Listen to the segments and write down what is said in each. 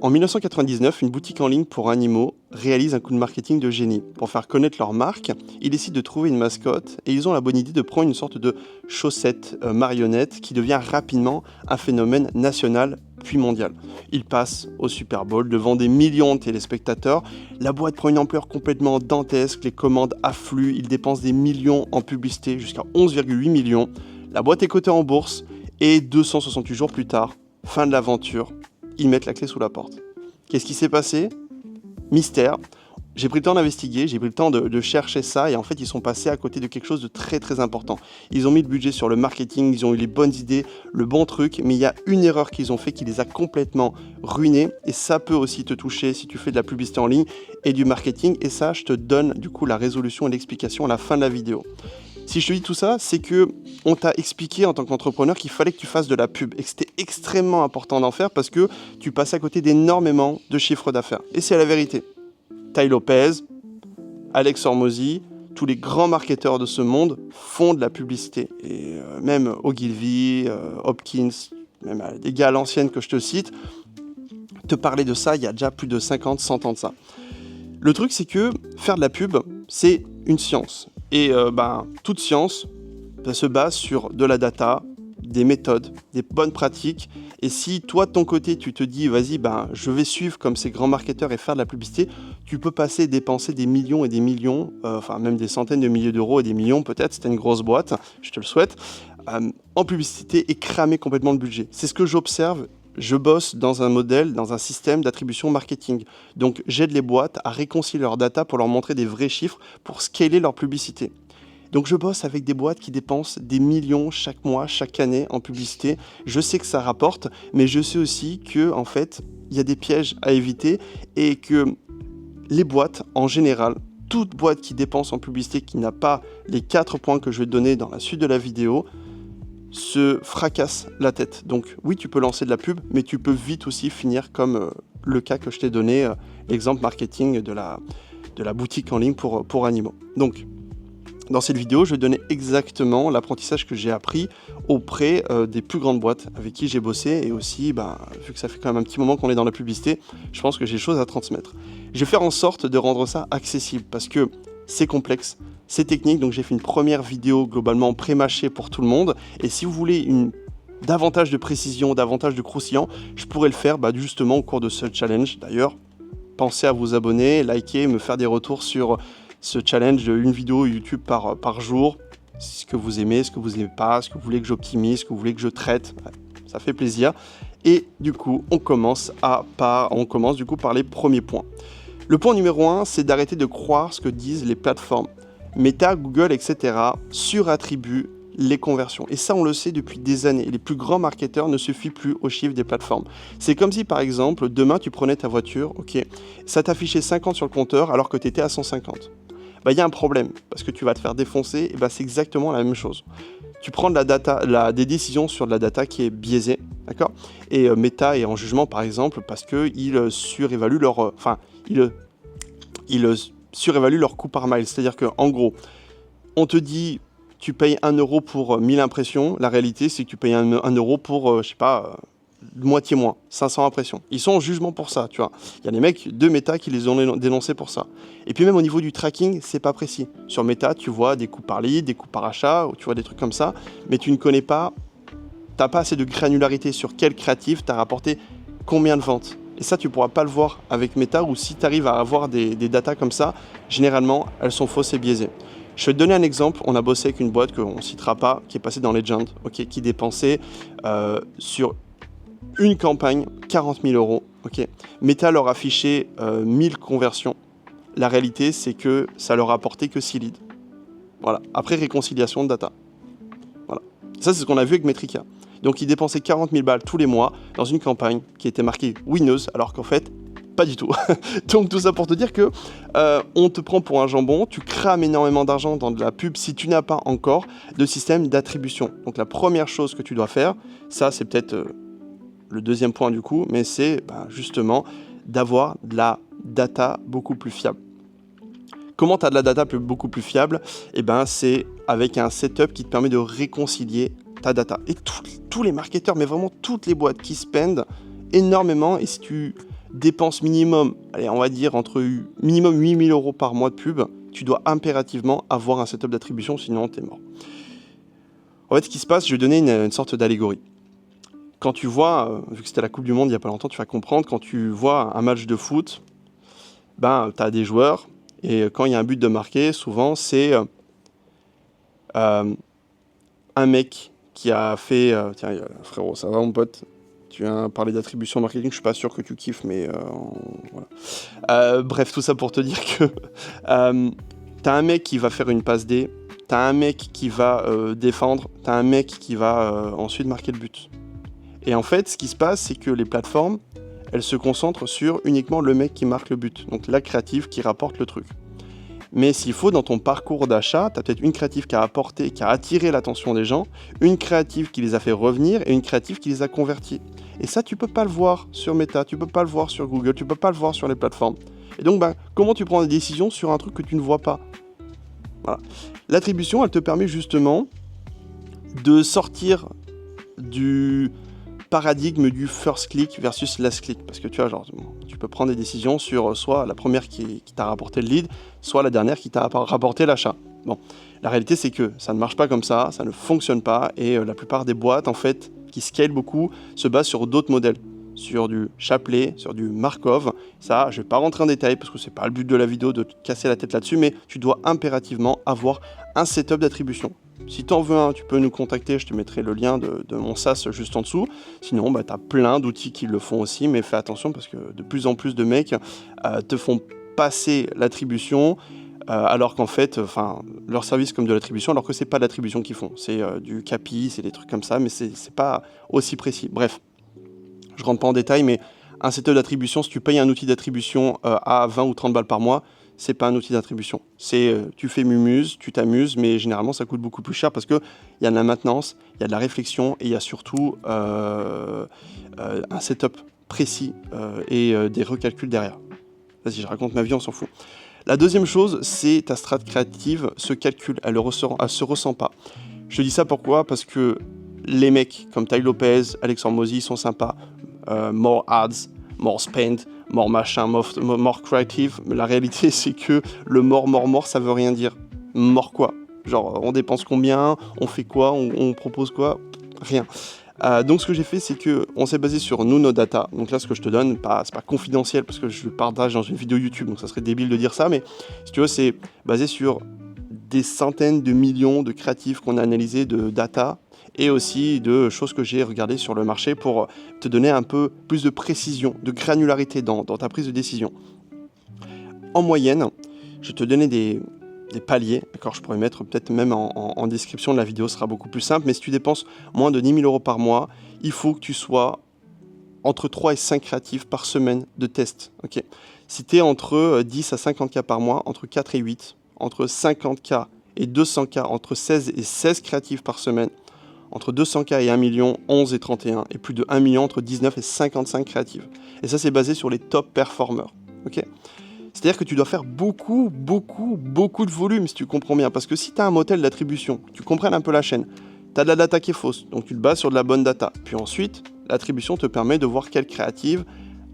En 1999, une boutique en ligne pour animaux réalise un coup de marketing de génie. Pour faire connaître leur marque, ils décident de trouver une mascotte et ils ont la bonne idée de prendre une sorte de chaussette marionnette qui devient rapidement un phénomène national puis mondial. Ils passent au Super Bowl devant des millions de téléspectateurs. La boîte prend une ampleur complètement dantesque, les commandes affluent, ils dépensent des millions en publicité, jusqu'à 11,8 millions. La boîte est cotée en bourse et 268 jours plus tard, fin de l'aventure, ils mettent la clé sous la porte. Qu'est-ce qui s'est passé? Mystère. J'ai pris le temps d'investiguer, j'ai pris le temps de chercher ça et en fait ils sont passés à côté de quelque chose de très très important. Ils ont mis le budget sur le marketing, ils ont eu les bonnes idées, le bon truc, mais il y a une erreur qu'ils ont fait qui les a complètement ruinés et ça peut aussi te toucher si tu fais de la publicité en ligne et du marketing et ça je te donne du coup la résolution et l'explication à la fin de la vidéo. Si je te dis tout ça, c'est que on t'a expliqué en tant qu'entrepreneur qu'il fallait que tu fasses de la pub et que c'était extrêmement important d'en faire parce que tu passes à côté d'énormément de chiffres d'affaires. Et c'est la vérité. Tai Lopez, Alex Hormozy, tous les grands marketeurs de ce monde font de la publicité. Et même Ogilvy, Hopkins, même des gars à l'ancienne que je te cite, te parlaient de ça il y a déjà plus de 50, 100 ans de ça. Le truc, c'est que faire de la pub, c'est une science. Et toute science se base sur de la data, des méthodes, des bonnes pratiques. Et si toi, de ton côté, tu te dis, vas-y, je vais suivre comme ces grands marketeurs et faire de la publicité, tu peux dépenser des millions et des millions, même des centaines de milliers d'euros et des millions peut-être, c'était une grosse boîte, je te le souhaite, en publicité et cramer complètement le budget. C'est ce que j'observe. Je bosse dans un modèle, dans un système d'attribution marketing. Donc, j'aide les boîtes à réconcilier leurs data pour leur montrer des vrais chiffres pour scaler leur publicité. Donc, je bosse avec des boîtes qui dépensent des millions chaque mois, chaque année en publicité. Je sais que ça rapporte, mais je sais aussi que, en fait, il y a des pièges à éviter et que les boîtes, en général, toute boîte qui dépense en publicité, qui n'a pas les 4 points que je vais te donner dans la suite de la vidéo, se fracasse la tête. Donc oui, tu peux lancer de la pub, mais tu peux vite aussi finir comme le cas que je t'ai donné, l'exemple marketing de la boutique en ligne pour animaux. Donc, dans cette vidéo, je vais donner exactement l'apprentissage que j'ai appris auprès des plus grandes boîtes avec qui j'ai bossé et aussi, vu que ça fait quand même un petit moment qu'on est dans la publicité, je pense que j'ai des choses à transmettre. Je vais faire en sorte de rendre ça accessible parce que c'est complexe, c'est technique, donc j'ai fait une première vidéo globalement pré-mâchée pour tout le monde. Et si vous voulez davantage de précision, davantage de croustillant, je pourrais le faire justement au cours de ce challenge. D'ailleurs, pensez à vous abonner, liker, me faire des retours sur ce challenge d'une vidéo YouTube par jour. Ce que vous aimez, ce que vous n'aimez pas, ce que vous voulez que j'optimise, ce que vous voulez que je traite. Ça fait plaisir. Et du coup, on commence par les premiers points. Le point numéro 1, c'est d'arrêter de croire ce que disent les plateformes. Meta, Google, etc. surattribuent les conversions. Et ça, on le sait depuis des années. Les plus grands marketeurs ne se fient plus aux chiffres des plateformes. C'est comme si, par exemple, demain, tu prenais ta voiture, ça t'affichait 50 sur le compteur alors que tu étais à 150. Il y a un problème, parce que tu vas te faire défoncer, et c'est exactement la même chose. Tu prends de la data, des décisions sur de la data qui est biaisée, d'accord? Et Meta est en jugement, par exemple, parce qu'ils surévaluent surévaluent leur coût par mile. C'est-à-dire qu'en gros, on te dit, tu payes 1 euro pour 1000 impressions. La réalité, c'est que tu payes 1 euro pour, moitié moins, 500 impressions. Ils sont en jugement pour ça, tu vois. Il y a des mecs de Meta qui les ont dénoncés pour ça. Et puis même au niveau du tracking, c'est pas précis. Sur Meta, tu vois des coûts par lead, des coûts par achat, ou tu vois des trucs comme ça, mais tu ne connais pas, t'as pas assez de granularité sur quel créatif t'as rapporté combien de ventes. Et ça, tu ne pourras pas le voir avec Meta, ou si tu arrives à avoir des datas comme ça, généralement, elles sont fausses et biaisées. Je vais te donner un exemple. On a bossé avec une boîte qu'on ne citera pas, qui est passée dans Legend, qui dépensait sur une campagne 40 000 euros. Meta leur affichait 1000 conversions. La réalité, c'est que ça leur a apporté que 6 leads. Voilà. Après réconciliation de data. Voilà. Ça, c'est ce qu'on a vu avec Metrica. Donc, ils dépensaient 40 000 balles tous les mois dans une campagne qui était marquée winneuse, alors qu'en fait, pas du tout. Donc, tout ça pour te dire que on te prend pour un jambon, tu crames énormément d'argent dans de la pub si tu n'as pas encore de système d'attribution. Donc, la première chose que tu dois faire, ça, c'est peut-être le deuxième point du coup, mais c'est justement d'avoir de la data beaucoup plus fiable. Comment tu as de la data beaucoup plus fiable? C'est avec un setup qui te permet de réconcilier ta data. Et tous les marketeurs, mais vraiment toutes les boîtes qui spendent énormément, et si tu dépense minimum, allez, on va dire entre minimum 8 000 € par mois de pub, tu dois impérativement avoir un setup d'attribution, sinon t'es mort. En fait, ce qui se passe, je vais donner une sorte d'allégorie. Quand tu vois, vu que c'était la Coupe du Monde il n'y a pas longtemps, tu vas comprendre, quand tu vois un match de foot, ben, tu as des joueurs, et quand il y a un but de marqué, souvent c'est un mec qui a fait... tiens, frérot, ça va mon pote? Tu viens parler d'attribution marketing, je suis pas sûr que tu kiffes, mais voilà. Bref, tout ça pour te dire que t'as un mec qui va faire une passe D, t'as un mec qui va défendre, t'as un mec qui va ensuite marquer le but. Et en fait, ce qui se passe, c'est que les plateformes, elles se concentrent sur uniquement le mec qui marque le but, donc la créative qui rapporte le truc. Mais s'il faut, dans ton parcours d'achat, tu as peut-être une créative qui a apporté, qui a attiré l'attention des gens, une créative qui les a fait revenir et une créative qui les a convertis. Et ça, tu peux pas le voir sur Meta, tu peux pas le voir sur Google, tu peux pas le voir sur les plateformes. Et donc, comment tu prends des décisions sur un truc que tu ne vois pas? Voilà. L'attribution, elle te permet justement de sortir du paradigme du first click versus last click, parce que tu vois, genre, tu peux prendre des décisions sur soit la première qui t'a rapporté le lead, soit la dernière qui t'a rapporté l'achat. Bon, la réalité c'est que ça ne marche pas comme ça ne fonctionne pas, et la plupart des boîtes en fait qui scalent beaucoup se basent sur d'autres modèles, sur du Shapley, sur du Markov. Ça, je vais pas rentrer en détail parce que c'est pas le but de la vidéo de te casser la tête là-dessus, mais tu dois impérativement avoir un setup d'attribution. Si tu en veux un, tu peux nous contacter, je te mettrai le lien de mon SaaS juste en dessous. Sinon, tu as plein d'outils qui le font aussi, mais fais attention parce que de plus en plus de mecs te font passer l'attribution alors qu'en fait, leur service comme de l'attribution, alors que c'est pas l'attribution qu'ils font. C'est du CAPI, c'est des trucs comme ça, mais c'est pas aussi précis. Bref, je rentre pas en détail, mais un setup d'attribution, si tu payes un outil d'attribution à 20 ou 30 balles par mois, c'est pas un outil d'attribution. C'est tu fais mumuse, tu t'amuses, mais généralement ça coûte beaucoup plus cher parce qu'il y a de la maintenance, il y a de la réflexion et il y a surtout un setup précis et des recalculs derrière. Vas-y, je raconte ma vie, on s'en fout. La deuxième chose, c'est ta strat créative se calcule, elle se ressent pas. Je te dis ça pourquoi? Parce que les mecs comme Tai Lopez, Alexandre Mozy sont sympas. More ads, more spend, more machin, more creative. Mais la réalité, c'est que le more, ça veut rien dire. More quoi? Genre, on dépense combien? On fait quoi? On propose quoi? Rien. Donc ce que j'ai fait, c'est que on s'est basé sur nos data. Donc là, ce que je te donne, c'est pas confidentiel parce que je le partage dans une vidéo YouTube, donc ça serait débile de dire ça, mais si tu veux, c'est basé sur des centaines de millions de créatifs qu'on a analysés de data et aussi de choses que j'ai regardées sur le marché pour te donner un peu plus de précision, de granularité dans ta prise de décision. En moyenne, je vais te donner des paliers, d'accord, je pourrais mettre peut-être même en description de la vidéo, ce sera beaucoup plus simple, mais si tu dépenses moins de 10 000 € par mois, il faut que tu sois entre 3 et 5 créatifs par semaine de test. Okay. Si tu es entre 10 à 50 cas par mois, entre 4 et 8, entre 50 cas et 200 cas, entre 16 et 16 créatifs par semaine, entre 200 cas et 1 million, 11 et 31, et plus de 1 million entre 19 et 55 créatives. Et ça, c'est basé sur les top performers. Okay. C'est-à-dire que tu dois faire beaucoup de volume, si tu comprends bien. Parce que si tu as un modèle d'attribution, tu comprennes un peu la chaîne, tu as de la data qui est fausse, donc tu te bases sur de la bonne data. Puis ensuite, l'attribution te permet de voir quelle créative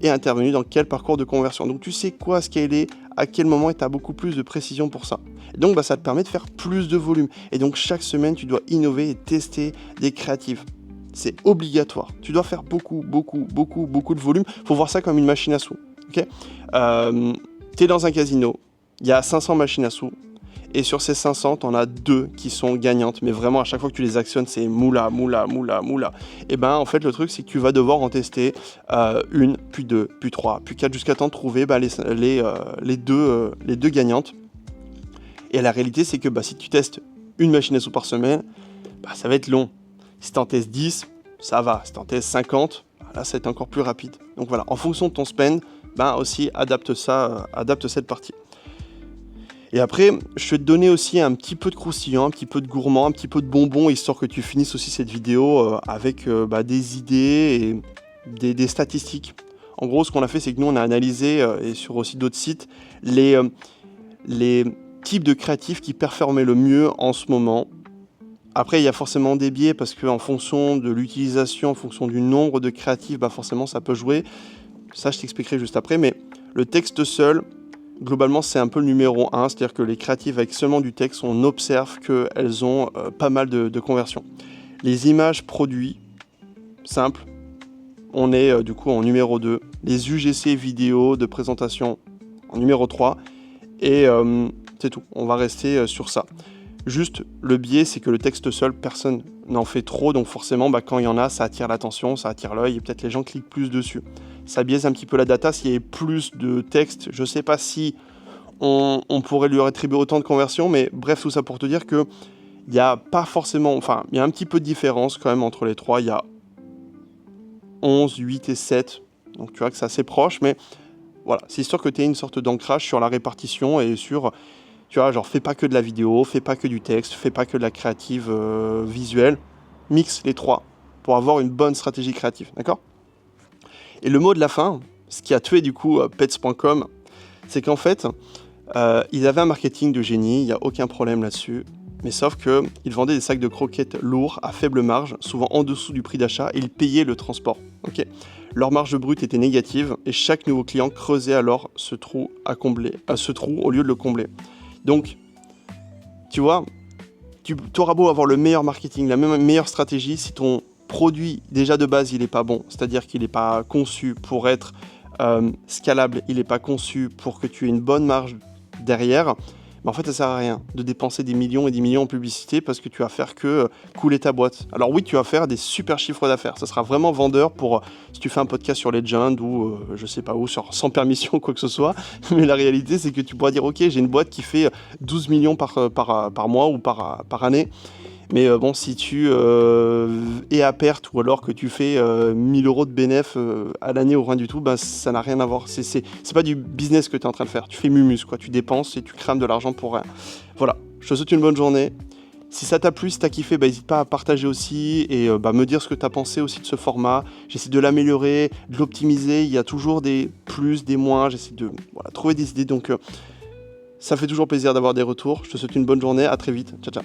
est intervenue dans quel parcours de conversion. Donc tu sais quoi scaler, à quel moment, et tu as beaucoup plus de précision pour ça. Et donc ça te permet de faire plus de volume. Et donc chaque semaine, tu dois innover et tester des créatives. C'est obligatoire. Tu dois faire beaucoup de volume. Il faut voir ça comme une machine à sous. Okay, tu es dans un casino, il y a 500 machines à sous, et sur ces 500, tu en as 2 qui sont gagnantes, mais vraiment à chaque fois que tu les actionnes, c'est moula. Et en fait, le truc, c'est que tu vas devoir en tester une, puis 2, puis 3, puis 4, jusqu'à temps de trouver les deux gagnantes. Et la réalité, c'est que si tu testes une machine à sous par semaine, ça va être long. Si tu en testes 10, ça va. Si tu en testes 50, là, ça va être encore plus rapide. Donc voilà, en fonction de ton spend, aussi adapte cette partie. Et après, je vais te donner aussi un petit peu de croustillant, un petit peu de gourmand, un petit peu de bonbon, histoire que tu finisses aussi cette vidéo avec des idées et des statistiques. En gros, ce qu'on a fait, c'est que nous, on a analysé, et sur aussi d'autres sites, les types de créatifs qui performaient le mieux en ce moment. Après, il y a forcément des biais, parce qu'en fonction de l'utilisation, en fonction du nombre de créatifs, forcément, ça peut jouer. ça je t'expliquerai juste après, mais le texte seul, globalement c'est un peu le numéro 1, c'est-à-dire que les créatives avec seulement du texte, on observe qu'elles ont pas mal de conversions. Les images produits, simple, on est du coup en numéro 2. Les UGC vidéo de présentation en numéro 3. Et c'est tout, on va rester sur ça. Juste, le biais, c'est que le texte seul, personne n'en fait trop, donc forcément, quand il y en a, ça attire l'attention, ça attire l'œil, et peut-être les gens cliquent plus dessus. Ça biaise un petit peu la data, s'il y avait plus de texte, je sais pas si on pourrait lui rétribuer autant de conversions, mais bref, tout ça pour te dire que il n'y a pas forcément, enfin, il y a un petit peu de différence quand même entre les trois, il y a 11, 8 et 7, donc tu vois que c'est assez proche, mais voilà, c'est histoire que tu aies une sorte d'ancrage sur la répartition et sur, tu vois, genre fais pas que de la vidéo, fais pas que du texte, fais pas que de la créative visuelle, mixe les trois pour avoir une bonne stratégie créative, d'accord? Et le mot de la fin, ce qui a tué du coup pets.com, c'est qu'en fait, ils avaient un marketing de génie, il n'y a aucun problème là-dessus, mais sauf qu'ils vendaient des sacs de croquettes lourds à faible marge, souvent en dessous du prix d'achat, et ils payaient le transport. Ok. Leur marge brute était négative, et chaque nouveau client creusait alors ce trou à combler, ce trou au lieu de le combler. Donc, tu vois, tu auras beau avoir le meilleur marketing, la meilleure stratégie, si ton produit déjà de base il n'est pas bon, c'est-à-dire qu'il n'est pas conçu pour être scalable, il n'est pas conçu pour que tu aies une bonne marge derrière, mais en fait ça sert à rien de dépenser des millions et des millions en publicité parce que tu vas faire que couler ta boîte. Alors oui, tu vas faire des super chiffres d'affaires, ça sera vraiment vendeur pour si tu fais un podcast sur Legend ou je sais pas où, sur sans permission ou quoi que ce soit, mais la réalité c'est que tu pourras dire ok, j'ai une boîte qui fait 12 millions par mois ou par année. Mais bon, si tu es à perte ou alors que tu fais 1000 euros de bénéf à l'année ou rien du tout, ça n'a rien à voir. C'est pas du business que tu es en train de faire. Tu fais mumus, quoi. Tu dépenses et tu crames de l'argent pour rien. Voilà, je te souhaite une bonne journée. Si ça t'a plu, si t'as kiffé, n'hésite pas à partager aussi et me dire ce que t'as pensé aussi de ce format. J'essaie de l'améliorer, de l'optimiser. Il y a toujours des plus, des moins. J'essaie de trouver des idées. Donc, ça fait toujours plaisir d'avoir des retours. Je te souhaite une bonne journée. À très vite. Ciao, ciao.